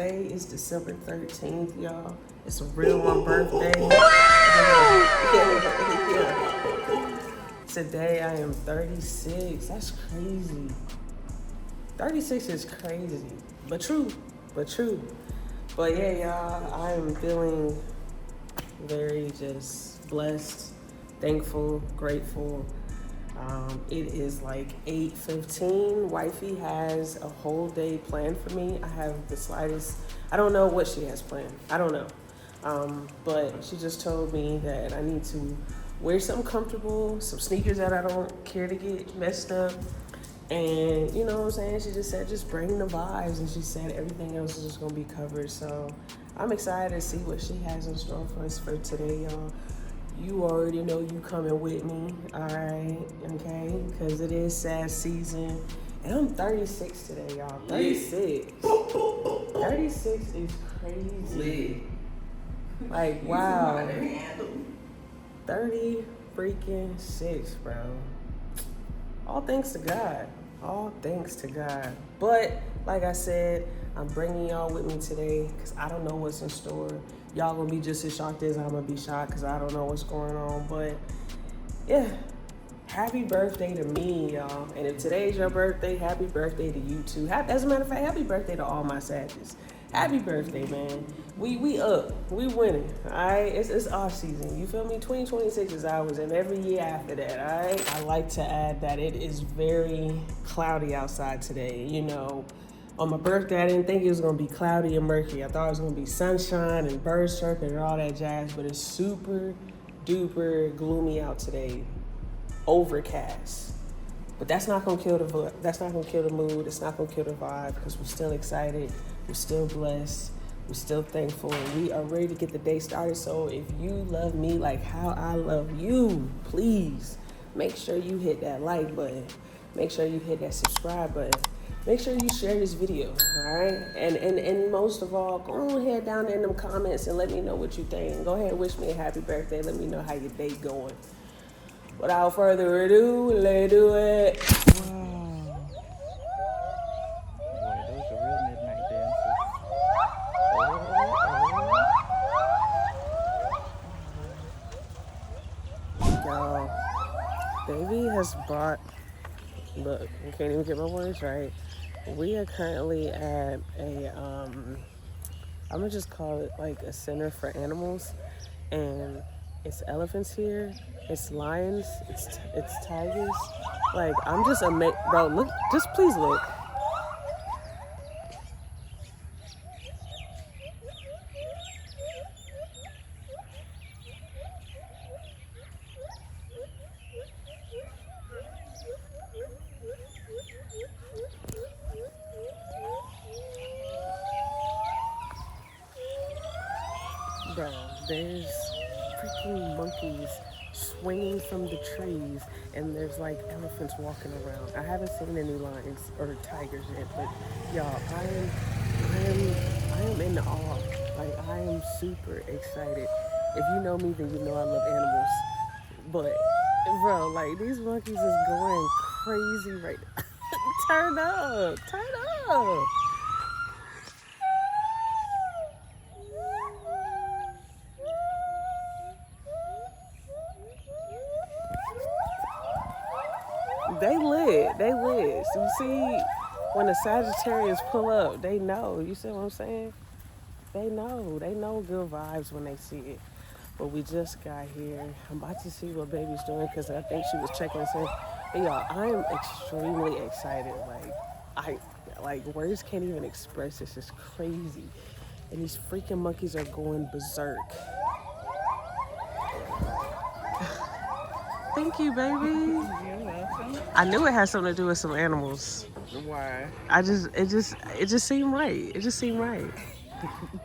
Today is December 13th, y'all. It's a real one birthday. Today I am 36. That's crazy. 36 is crazy, but true. But yeah, y'all, I am feeling very just blessed, thankful, grateful. It is like 8:15. Wifey has a whole day planned for me. I have the slightest, I don't know what she has planned. I don't know. But she just told me that I need to wear something comfortable, some sneakers that I don't care to get messed up. And you know what I'm saying? She just said, just bring the vibes. And she said everything else is just gonna be covered. So I'm excited to see what she has in store for us for today, y'all. You already know you coming with me, all right? Okay? Because it is sad season. And I'm 36 today, y'all. 36. 36 is crazy. Like, wow. 30 freaking 6, bro. All thanks to God. All thanks to God. But, like I said, I'm bringing y'all with me today because I don't know what's in store. Y'all gonna be just as shocked as I'm gonna be shocked because I don't know what's going on. But, yeah, happy birthday to me, y'all. And if today's your birthday, happy birthday to you too. As a matter of fact, happy birthday to all my Sagittarius. Happy birthday, man. We up. We winning. Alright? It's off season. You feel me? 2026 is ours and every year after that, alright? I like to add that it is very cloudy outside today. You know, on my birthday I didn't think it was gonna be cloudy and murky. I thought it was gonna be sunshine and birds chirping and all that jazz, but it's super duper gloomy out today. Overcast. But that's not gonna kill the mood. It's not gonna kill the vibe because we're still excited. We're still blessed. We're still thankful. And we are ready to get the day started. So if you love me like how I love you, please make sure you hit that like button. Make sure you hit that subscribe button. Make sure you share this video, all right? And most of all, go ahead down there in them comments and let me know what you think. Go ahead and wish me a happy birthday. Let me know how your day going. Without further ado, let's do it. Wow. Boy, those are real midnight dances. Y'all, baby has bought, look, I can't even get my words right. We are currently at a, I'm gonna just call it like a center for animals. And it's elephants here, it's lions, it's tigers. Like, I'm just amazed. Bro, look, just please look. Bro, there's freaking monkeys swinging from the trees, and there's like elephants walking around. I haven't seen any lions or tigers yet, but y'all, I am in awe. Like, I am super excited. If you know me, then you know I love animals. But bro, like, these monkeys is going crazy right now. Turn up. They lit. So you see, when the Sagittarius pull up, they know. You see what I'm saying? They know good vibes when they see it. But we just got here. I'm about to see what baby's doing because I think she was checking us in. But y'all, I am extremely excited. Like words can't even express this. It's crazy. And these freaking monkeys are going berserk. Thank you, baby. You're welcome. I knew it had something to do with some animals. Why? It just seemed right. It just seemed right.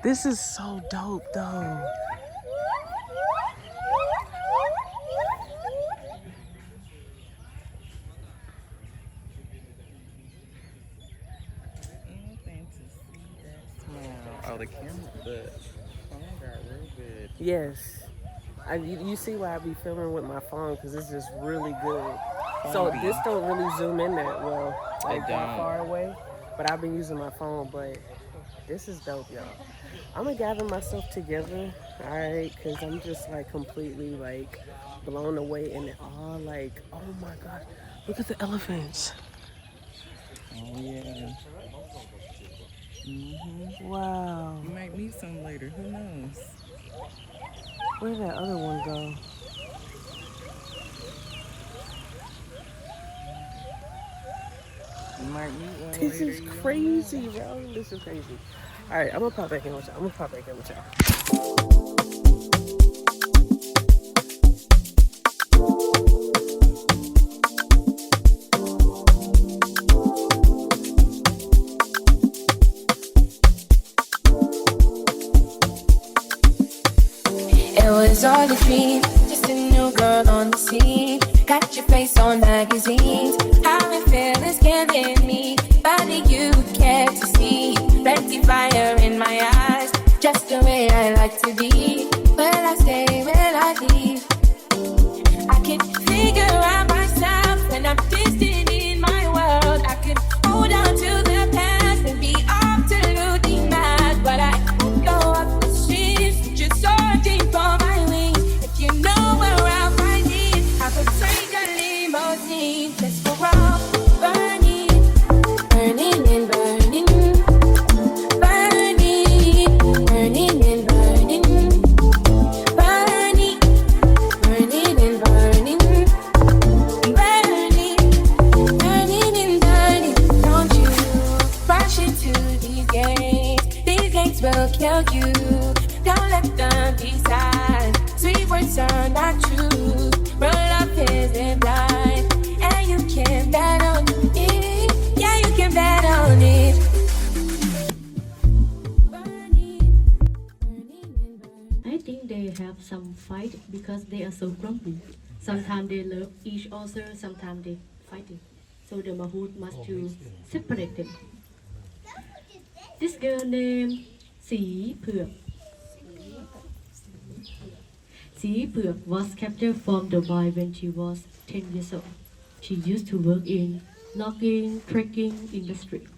This is so dope, though. Anything to see that smile. Oh, the phone got real good. Yes. You see why I be filming with my phone because it's just really good. So this don't really zoom in that well, like that far away. But I've been using my phone, but This is dope, y'all. I'm gonna gather myself together, all right, because I'm just like completely like blown away and all like, oh my god, look at the elephants. Oh yeah. Wow. You might meet some later. Who knows? Where did that other one go? You might meet one This later. is You don't crazy, know. bro. This is crazy. All right, I'm gonna pop back in with y'all. I'm gonna pop back in with y'all. It was all a dream, just a new girl on the scene. Got your face on magazines. How it feels is killing me. Body you care to see. Plenty fire in my eyes, just the way I like to be. Will I stay, will I leave? I can figure out myself when I'm distant in my world. I could hold on to the past and be absolutely mad, but I won't go up the streets, just searching for my wings. If you know where I'll find it, I could take a limousine. Let's go out, burning, burning and burning, burning, burning and burning, burning, burning and burning, burning, burning and burning. Don't you rush into these gates. These gates will kill you. Don't let them decide. Sweet words are not true. Real love isn't blind, and you can bet on it. Yeah, you can bet on it. Burning, burning and burning. I think they have some fight because they are so grumpy. Sometimes they love each other, sometimes they fighting. So the mahout must to separate them. This girl named Si Phược. Si Phược was captured from the wild when she was 10 years old. She used to work in logging, trekking industry.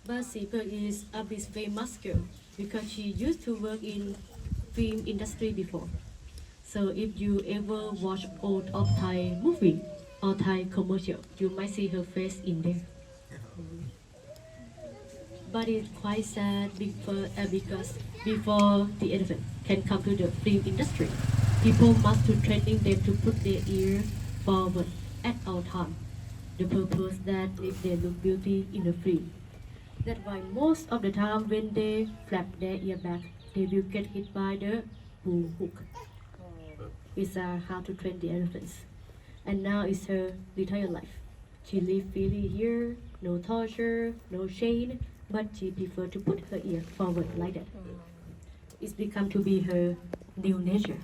But Si Phược is a bit famous girl because she used to work in film industry before. So if you ever watch old of Thai movie or Thai commercial, you might see her face in there. But it's quite sad because before the elephant can come to the film industry, people must to training them to put their ear forward at all time. The purpose that if they look beauty in the film. That's why most of the time when they flap their ear back, they will get hit by the bull hook. It's how to train the elephants. And now it's her retired life. She live freely here, no torture, no chain, but she prefer to put her ear forward like that. It's become to be her new nature.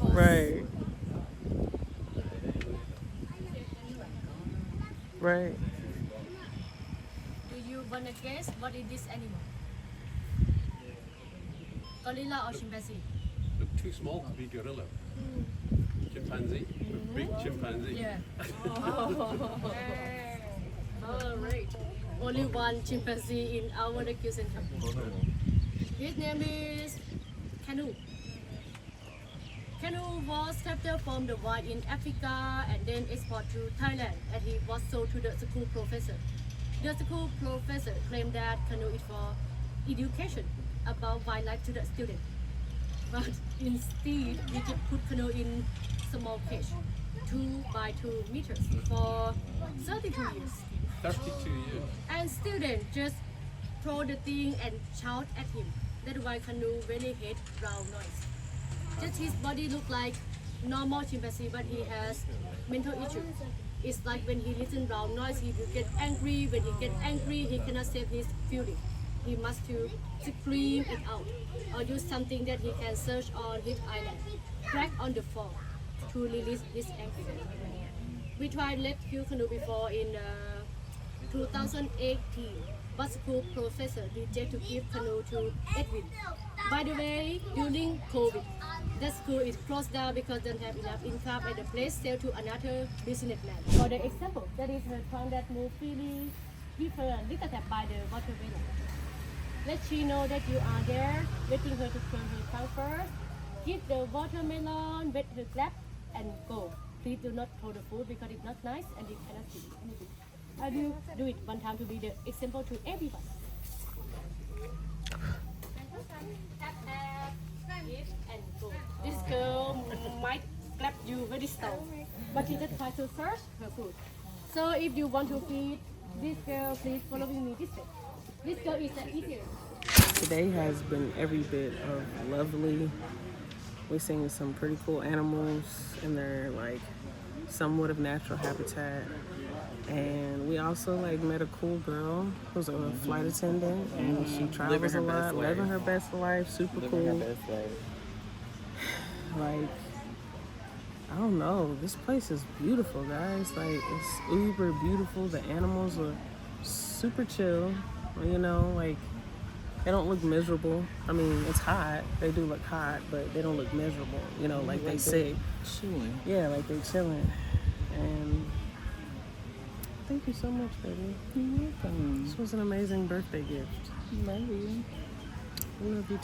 Right. Right. Do you want to guess what is this animal? Gorilla or chimpanzee? Look too small to be gorilla. Chimpanzee. A big chimpanzee. Yeah. All right. Only one chimpanzee in our rescue center. His name is Canoe. Canoe was captured from the wild in Africa and then exported to Thailand, and he was sold to the school professor. The school professor claimed that Canoe is for education about wildlife to the student. But instead, we just put Canoe in small cage, 2 by 2 meters for 32 years. 32 years. And students just throw the thing and shout at him. That's why Canoe really hate brown noise. Just his body look like normal chimpanzee, but he has mental issue. It's like when he listen loud noise, he will get angry. When he get angry, he cannot save his feeling. He must to scream it out or do something that he can search on his island, crack on the floor to release his anger. We tried rescue Canoe before in 2018, but school professor rejected to give Canoe to Edwin. By the way, during COVID, That school is closed down because don't have enough income and the place sell to another businessman. For the example, that is her tongue that move freely, give her a little tap by the watermelon. Let she know that you are there, waiting her to turn her tongue first. Give the watermelon, wet her clap, and go. Please do not throw the food because it's not nice and you cannot see anything. I will do it one time to be the example to everyone. Tap, tap, give and go. This girl might clap you very strong, but she just try to search her food. So if you want to feed this girl, please follow me this way. This girl is the easier. Today has been every bit of lovely. We're seeing some pretty cool animals in their like somewhat of natural habitat. And we also like met a cool girl who's a flight attendant and she travels a lot, living her best life, super cool. Like, I don't know, this place is beautiful, guys. Like, it's uber beautiful. The animals are super chill, you know, like they don't look miserable. I mean, it's hot. They do look hot, but they don't look miserable. You know, like they sick. Chilling. Yeah, like they chilling. And thank you so much, baby. You're welcome. This was an amazing birthday gift. Love you. I love you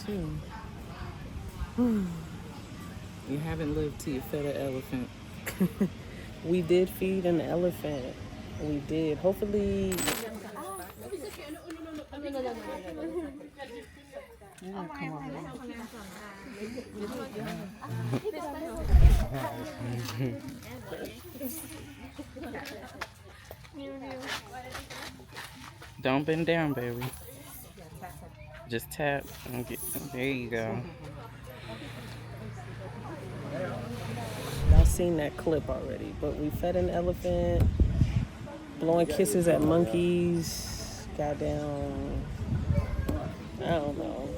too. You haven't lived till you fed an elephant. We did feed an elephant. We did. Hopefully. Yeah, come on. Don't bend down, baby. Just tap and get. There you go. Y'all seen that clip already, but we fed an elephant, blowing kisses at monkeys, goddamn, I don't know,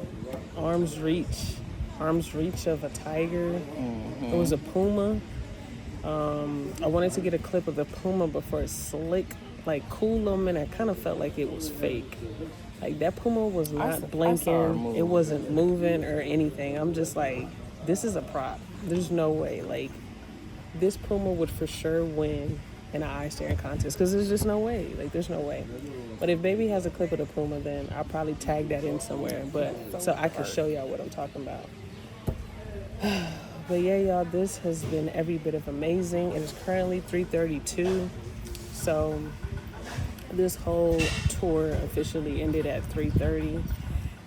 arm's reach of a tiger. It was a puma. I wanted to get a clip of the puma before it slick, like cool little minute. I kind of felt like it was fake. Like that puma was not blinking. It wasn't moving or anything. I'm just like, this is a prop. There's no way. Like, this puma would for sure win in an eye staring contest because there's just no way. Like, there's no way. But if baby has a clip of the puma, then I'll probably tag that in somewhere. But so I can show y'all what I'm talking about. But yeah, y'all, this has been every bit of amazing. It is currently 3:32. So this whole tour officially ended at 3:30.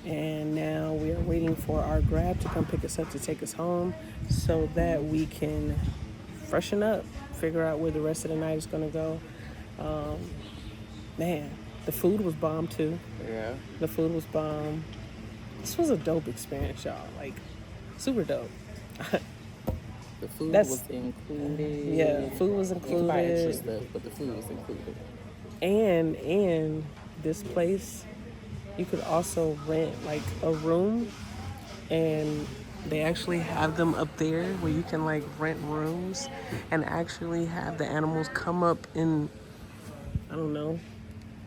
And now we are waiting for our Grab to come pick us up to take us home so that we can freshen up, figure out where the rest of the night is going to go. Man, the food was bomb too. Yeah. The food was bomb. This was a dope experience, y'all. Like, super dope. The food was included. Yeah, food was included. You could buy extra stuff, but the food was included. And this place, you could also rent like a room, and they actually have them up there where you can like rent rooms and actually have the animals come up and, I don't know,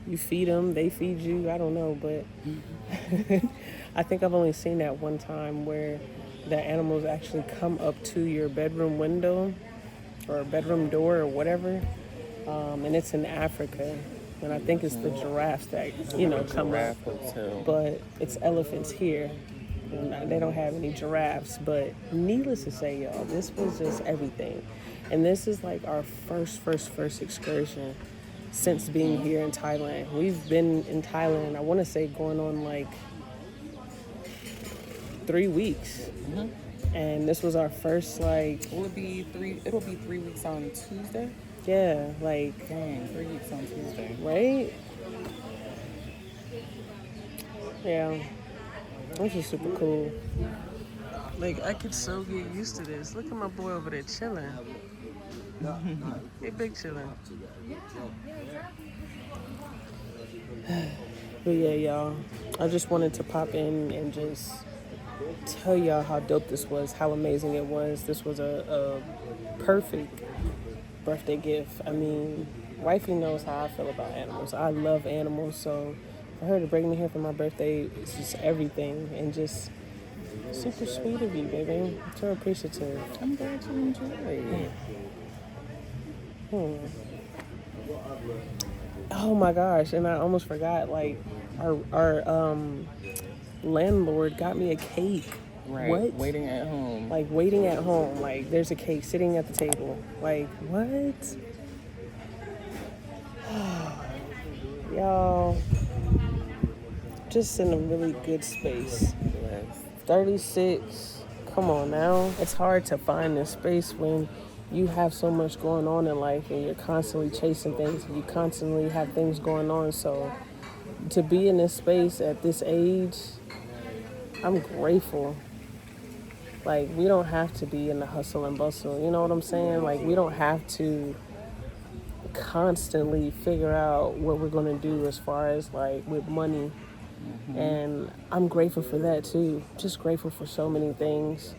you feed them, they feed you, I don't know, but I think I've only seen that one time where the animals actually come up to your bedroom window or bedroom door or whatever, and it's in Africa. And I think it's the giraffes that, you know, come up. But it's elephants here. And they don't have any giraffes. But needless to say, y'all, this was just everything. And this is like our first excursion since being here in Thailand. We've been in Thailand, I want to say, going on like 3 weeks. And this was our first, like... It'll be 3 weeks on Tuesday? Yeah, like... Dang, 3 weeks on Tuesday. Right? Yeah. This is super cool. Like, I could so get used to this. Look at my boy over there chilling. Hey, big chilling. But yeah, y'all. I just wanted to pop in and just tell y'all how dope this was, how amazing it was. This was a perfect birthday gift. I mean, wifey knows how I feel about animals. I love animals, so for her to bring me here for my birthday, it's just everything. And just Super sweet of you, baby. I'm so appreciative. I'm glad you enjoy it. Oh my gosh, and I almost forgot, like, our landlord got me a cake. Right. What? Waiting at home. Like, waiting at home. Like, there's a cake sitting at the table. Like, what? Y'all, just in a really good space. Yes. 36. Come on now. It's hard to find this space when you have so much going on in life and you're constantly chasing things and you constantly have things going on. So to be in this space at this age, I'm grateful. Like, we don't have to be in the hustle and bustle. You know what I'm saying? Like, we don't have to constantly figure out what we're going to do as far as, like, with money. And I'm grateful for that too. Just grateful for so many things.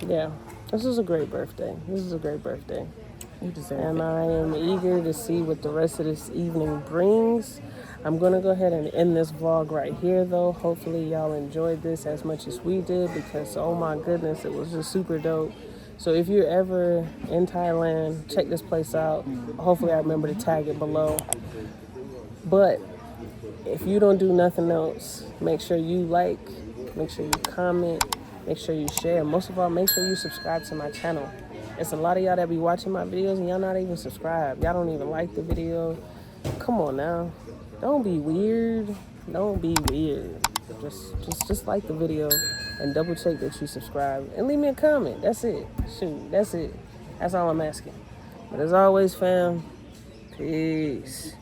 Yeah, this is a great birthday. You deserve and it. I am eager to see what the rest of this evening brings. I'm gonna go ahead and end this vlog right here though. Hopefully y'all enjoyed this as much as we did, because oh my goodness, it was just super dope. So if you're ever in Thailand, check this place out. Hopefully I remember to tag it below. But if you don't do nothing else, make sure you like, make sure you comment, make sure you share. Most of all, make sure you subscribe to my channel. It's a lot of y'all that be watching my videos and y'all not even subscribed. Y'all don't even like the video. Come on now. Don't be weird. Don't be weird. Just like the video and double check that you subscribe and leave me a comment. That's it. Shoot, that's it. That's all I'm asking. But as always, fam, peace.